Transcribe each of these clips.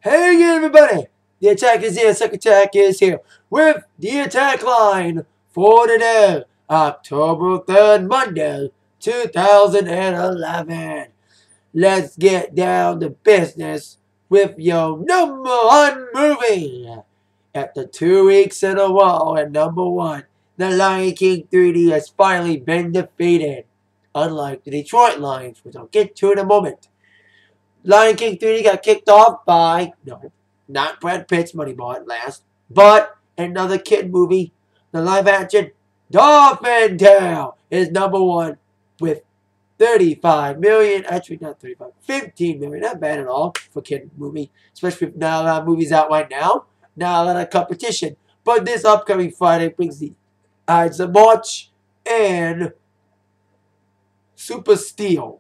Hey again, everybody! The Attack is here, Second Attack is here with the Attack Line for today, October 3rd, Monday, 2011. Let's get down to business with your number one movie. After 2 weeks in a row at number one, The Lion King 3D has finally been defeated, unlike the Detroit Lions, which I'll get to in a moment. Lion King 3D got kicked off by, no, not Brad Pitt's Moneyball at last, but another kid movie, the live action Dolphin Tale is number one with 35 million, actually not 35, 15 million, not bad at all for kid movie, especially with not a lot of movies out right now, not a lot of competition. But this upcoming Friday brings the Ides of March and Super Steel,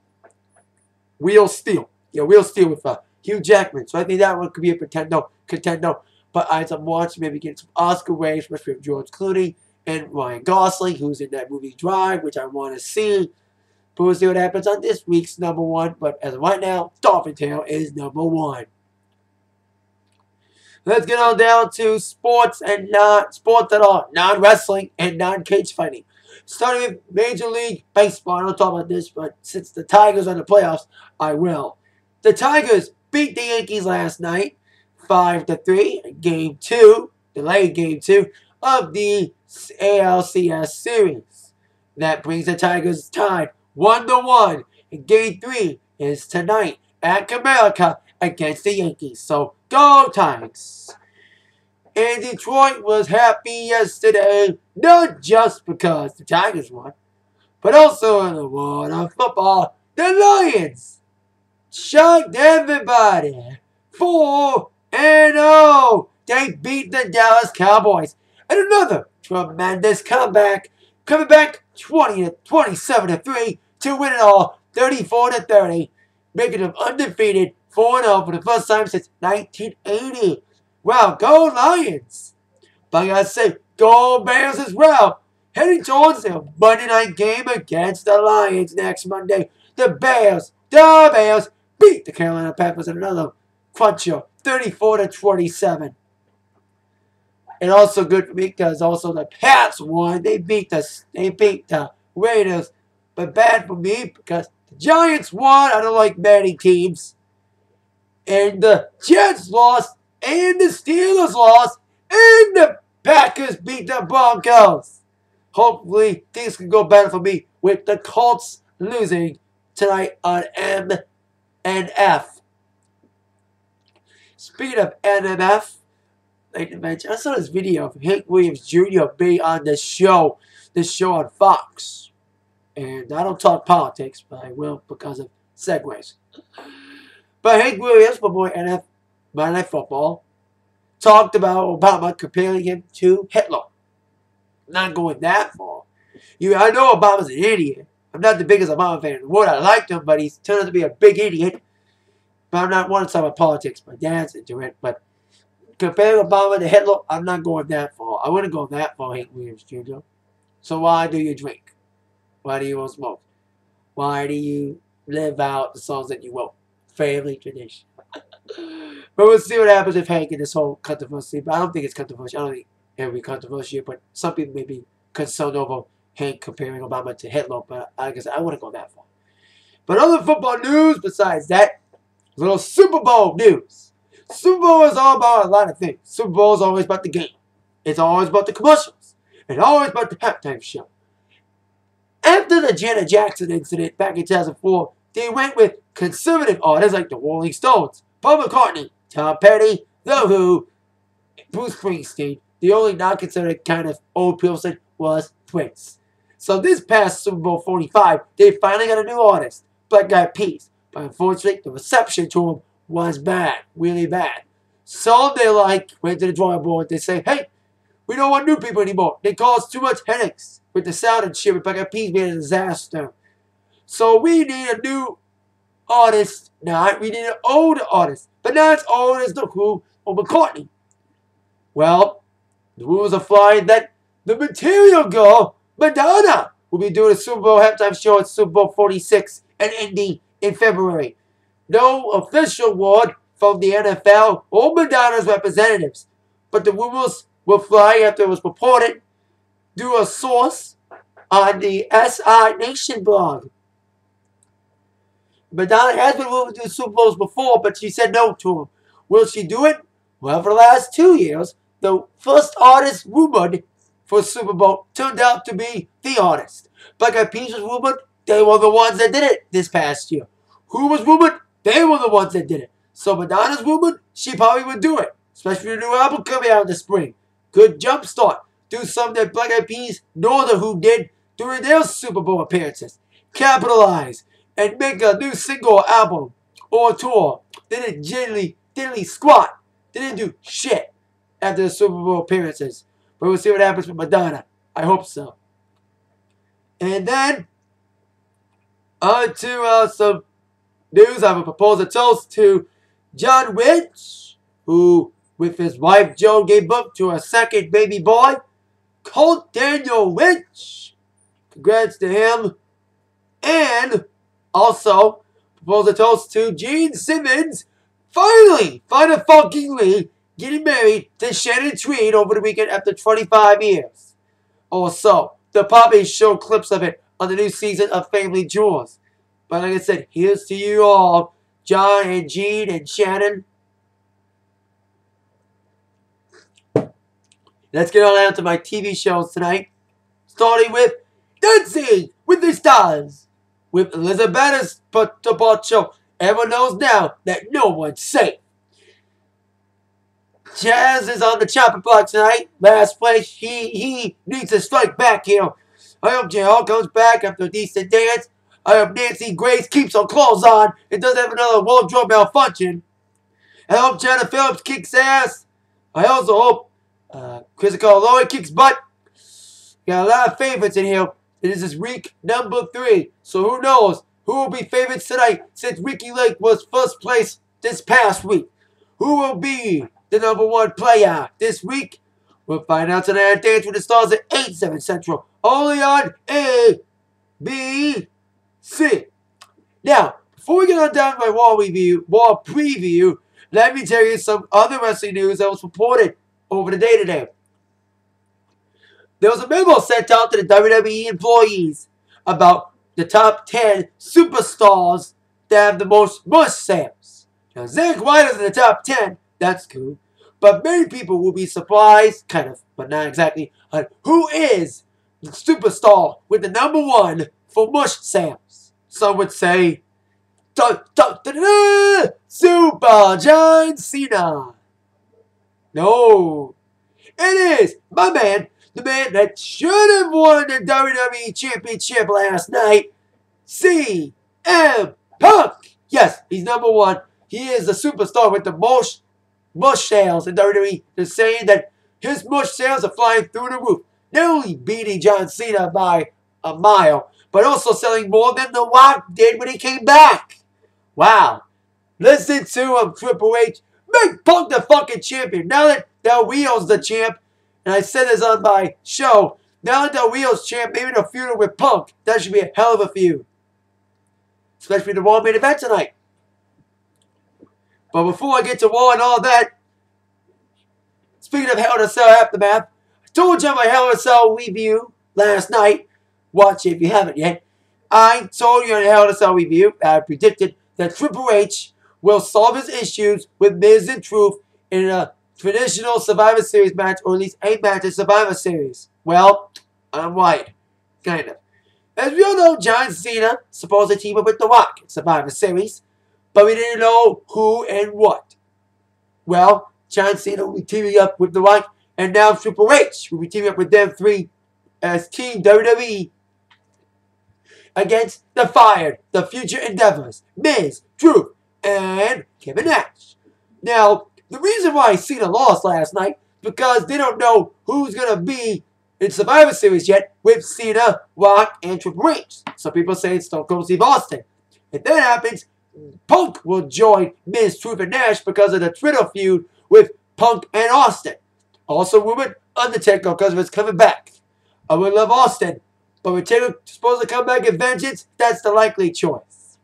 Wheel Steel. Yeah, Wheel Steel with Hugh Jackman. So I think that one could be a contender. But Ides of March, maybe get some Oscar waves, especially with George Clooney and Ryan Gosling, who's in that movie Drive, which I want to see. But we'll see what happens on this week's number one. But as of right now, Dolphin Tale is number one. Let's get on down to sports and non-sports at all. Non-wrestling and non-cage fighting. Starting with Major League Baseball. I don't talk about this, but since the Tigers are in the playoffs, I will. The Tigers beat the Yankees last night, 5-3, Game 2, delayed Game 2, of the ALCS series. That brings the Tigers tied 1-1, and Game 3 is tonight at Comerica against the Yankees. So, go Tigers! And Detroit was happy yesterday, not just because the Tigers won, but also in the world of football, the Lions shocked everybody. 4-0. They beat the Dallas Cowboys. And another tremendous comeback. Coming back 27-3 to win it all 34-30. Making them undefeated 4-0 for the first time since 1980. Wow, go Lions. But I gotta say, go Bears as well. Heading towards their Monday night game against the Lions next Monday. The Bears beat the Carolina Panthers in another cruncher, 34-27. And also good for me because also the Pats won. They beat the Raiders, but bad for me because the Giants won. I don't like many teams, and the Jets lost, and the Steelers lost, and the Packers beat the Broncos. Hopefully things can go better for me with the Colts losing tonight on MNF. Speaking of MNF, like to mention, I saw this video of Hank Williams Jr. being on the show on Fox. And I don't talk politics, but I will because of segues. But Hank Williams, my boy Monday Night Football, talked about Obama comparing him to Hitler. I'm not going that far. I know Obama's an idiot. I'm not the biggest Obama fan in the world. I liked him, but he's turned out to be a big idiot. But I'm not one to talk about politics. My dad's into it. But comparing Obama to Hitler, I'm not going that far. I wouldn't go that far, Hank Williams Jr. So why do you drink? Why do you smoke? Why do you live out the songs that you wrote? Family tradition. But we'll see what happens with Hank in this whole controversy. But I don't think it's controversial. I don't think it will be controversial. But some people may be concerned over Hank comparing Obama to Hitler. But like I said, I wouldn't go that far. But other football news besides that, a little Super Bowl news. Super Bowl is all about a lot of things. Super Bowl is always about the game. It's always about the commercials. It's always about the halftime show. After the Janet Jackson incident back in 2004, they went with conservative artists like the Rolling Stones, Paul McCartney, Tom Petty, The Who, Bruce Springsteen. The only non-conservative kind of old person was Prince. So this past Super Bowl 45, they finally got a new artist, Black Eyed Peas. But unfortunately, the reception to him was bad, really bad. So they went to the drawing board. They say, hey, we don't want new people anymore. They cause too much headaches with the sound and shit. With Black Eyed Peas being a disaster. So we need a new artist. Now we need an old artist, but not as old as The Who or McCartney. Well, the rules are flying that the Material Girl, Madonna, will be doing a Super Bowl halftime show at Super Bowl 46 and ending in February. No official word from the NFL or Madonna's representatives, but the rumors were flying after it was reported through a source on the SI Nation blog. Madonna has been rumored to do Super Bowls before, but she said no to them. Will she do it? Well, for the last 2 years, the first artist rumored for Super Bowl turned out to be the artist. Black Eyed Peas was rumored. They were the ones that did it this past year. Who was rumored? They were the ones that did it. So Madonna's rumored. She probably would do it, especially with a new album coming out in the spring. Good jump start. Do something that Black Eyed Peas nor the Who did during their Super Bowl appearances. Capitalize and make a new single or album or tour. They didn't diddly squat. They didn't do shit after the Super Bowl appearances. But we'll see what happens with Madonna. I hope so. And then, on to some news. I will propose a toast to John Winch, who, with his wife Joan, gave birth to a second baby boy, Colt Daniel Winch. Congrats to him. And also, propose a toast to Gene Simmons, finally fuckingly getting married to Shannon Tweed over the weekend after 25 years. Also, they'll probably show clips of it on the new season of Family Jewels. But like I said, here's to you all, John and Gene and Shannon. Let's get on down to my TV shows tonight. Starting with Dancing with the Stars with Elizabeth Tabacho. Everyone knows now that no one's safe. Jazz is on the chopping block tonight. Last place. He needs to strike back here. I hope J.L. comes back after a decent dance. I hope Nancy Grace keeps her clothes on and doesn't have another wardrobe malfunction. I hope Jenna Phillips kicks ass. I also hope Chris Lloyd kicks butt. Got a lot of favorites in here. This is week number 3. So who knows who will be favorites tonight since Ricky Lake was first place this past week. Who will be the number 1 player this week? We'll find out tonight on Dance with the Stars at 8, 7 Central. Only on ABC. Now, before we get on down to my Raw preview, let me tell you some other wrestling news that was reported over the day today. There was a memo sent out to the WWE employees about the top 10 superstars that have the most merch sales. Now, Zack Ryder's in the top 10. That's cool. But many people will be surprised, kind of, but not exactly, on who is the superstar with the number 1 for merch sales. Some would say, Super John Cena. No. It is my man, the man that should have won the WWE Championship last night, CM Punk. Yes, he's number 1. He is the superstar with the most merch sales in WWE. They're saying that his merch sales are flying through the roof. Not only beating John Cena by a mile, but also selling more than The Rock did when he came back. Wow. Listen to him, Triple H. Make Punk the fucking champion. Now that Del Rio's the champ, and I said this on my show, now that Del Rio's champ, maybe the feud with Punk, that should be a hell of a feud. Especially the Raw main event tonight. But before I get to Raw and all that, speaking of Hell in a Cell Aftermath, I told you my Hell in a Cell review last night. Watch it if you haven't yet. I told you on Hell in a Cell review, I predicted that Triple H will solve his issues with Miz and Truth in a traditional Survivor Series match, or at least a match in Survivor Series. Well, I'm right. Kind of. As we all know, John Cena supposed to team up with The Rock in Survivor Series, but we didn't know who and what. Well, John Cena will be teaming up with The Rock, and now Triple H will be teaming up with them 3 as Team WWE against the Fired, the Future Endeavors, Miz, Truth, and Kevin Nash. Now, the reason why Cena lost last night is because they don't know who's going to be in Survivor Series yet with Cena, Rock, and Triple H. Some people say it's Stone Cold Steve Austin. If that happens, Punk will join Miz, Truth, and Nash because of the Twitter feud with Punk and Austin. Also rumored Undertaker because of his coming back. I would love Austin, but with Taylor supposed to come back in vengeance, that's the likely choice.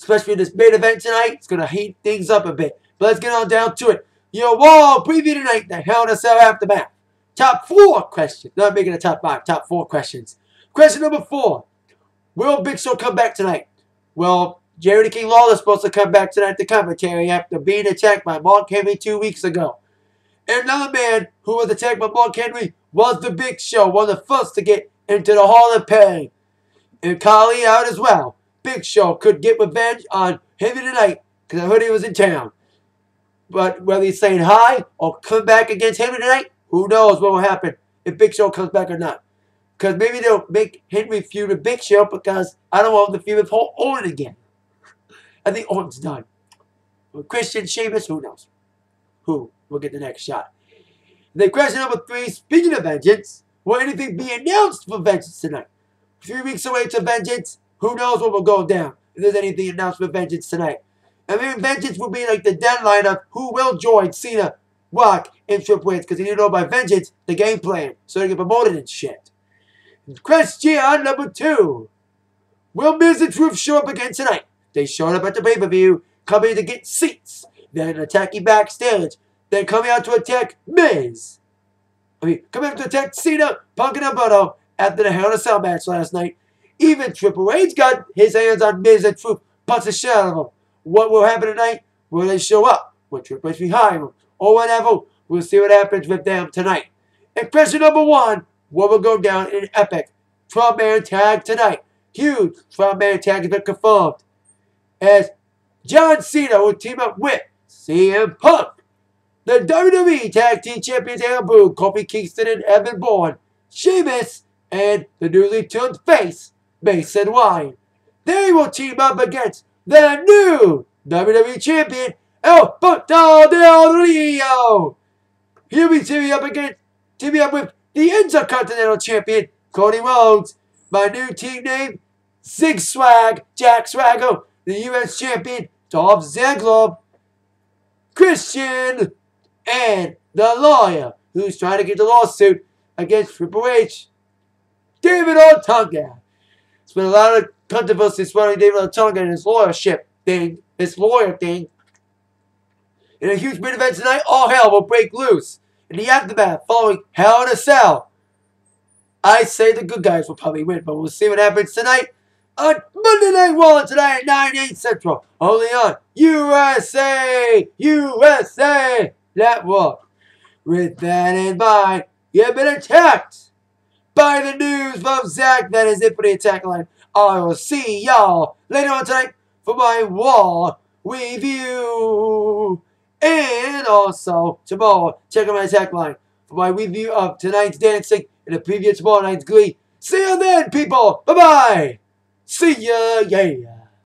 especially this main event tonight. It's going to heat things up a bit. But let's get on down to it. Your wall preview tonight, the Hell in a Cell Aftermath. Top 4 questions. Not making a top 5, top 4 questions. Question number 4. Will Big Show come back tonight? Well, Jerry the King Lawler is supposed to come back tonight to commentary after being attacked by Mark Henry 2 weeks ago. And another man who was attacked by Mark Henry was the Big Show, one of the first to get into the Hall of Fame. And Kali out as well. Big Show could get revenge on Henry tonight because I heard he was in town. But whether he's saying hi or come back against Henry tonight, who knows what will happen if Big Show comes back or not. Because maybe they'll make Henry feud with Big Show because I don't want him to feud with Orton again. I think Orton's done. With Christian, Sheamus, who knows? Who will get the next shot? Then question number 3, speaking of Vengeance, will anything be announced for Vengeance tonight? 3 weeks away to Vengeance, who knows what will go down if there's anything announced for Vengeance tonight. I mean, Vengeance will be like the deadline of who will join Cena, Rock, and Triple H, because you need to know by Vengeance the game plan, so they get promoted and shit. Question number 2. Will Miz and Truth show up again tonight? They showed up at the pay-per-view, coming to get seats, then attacking backstage, then coming out to attack Miz. Coming out to attack Cena, Punk, and Alberto after the Hell in a Cell match last night. Even Triple H got his hands on Miz and Truth, punched the shit out of them. What will happen tonight? Will they show up? Will Triple H behind them? Or whatever? We'll see what happens with them tonight. And question number 1, what will go down in an epic 12-man tag tonight? Huge 12-man tag has been confirmed. As John Cena will team up with CM Punk. The WWE Tag Team Champions Aaron Boone, Kofi Kingston, and Evan Bourne. Sheamus and the newly turned face, Mason Ryan. They will team up against the new WWE Champion, Alberto Del Rio. He'll be teaming up with the Intercontinental Champion, Cody Rhodes. My new team name, Zig Swag, Jack Swagger. The U.S. Champion, Dolph Ziggler. Christian and the lawyer who's trying to get the lawsuit against Triple H, David Otunga. There's been a lot of controversy surrounding David Otunga and his lawyer thing. In a huge main event tonight, all hell will break loose. In the aftermath, following Hell in a Cell, I say the good guys will probably win, but we'll see what happens tonight on Monday Night Raw tonight at 9, 8 Central. Only on USA Network. With that in mind, you've been attacked by the news from Zach. That is it for the Atakline. I will see y'all later on tonight for my Raw review. And also, tomorrow, check out my Atakline for my review of tonight's dancing and the previous tomorrow night's Glee. See you then, people. Bye-bye. See ya. Yeah.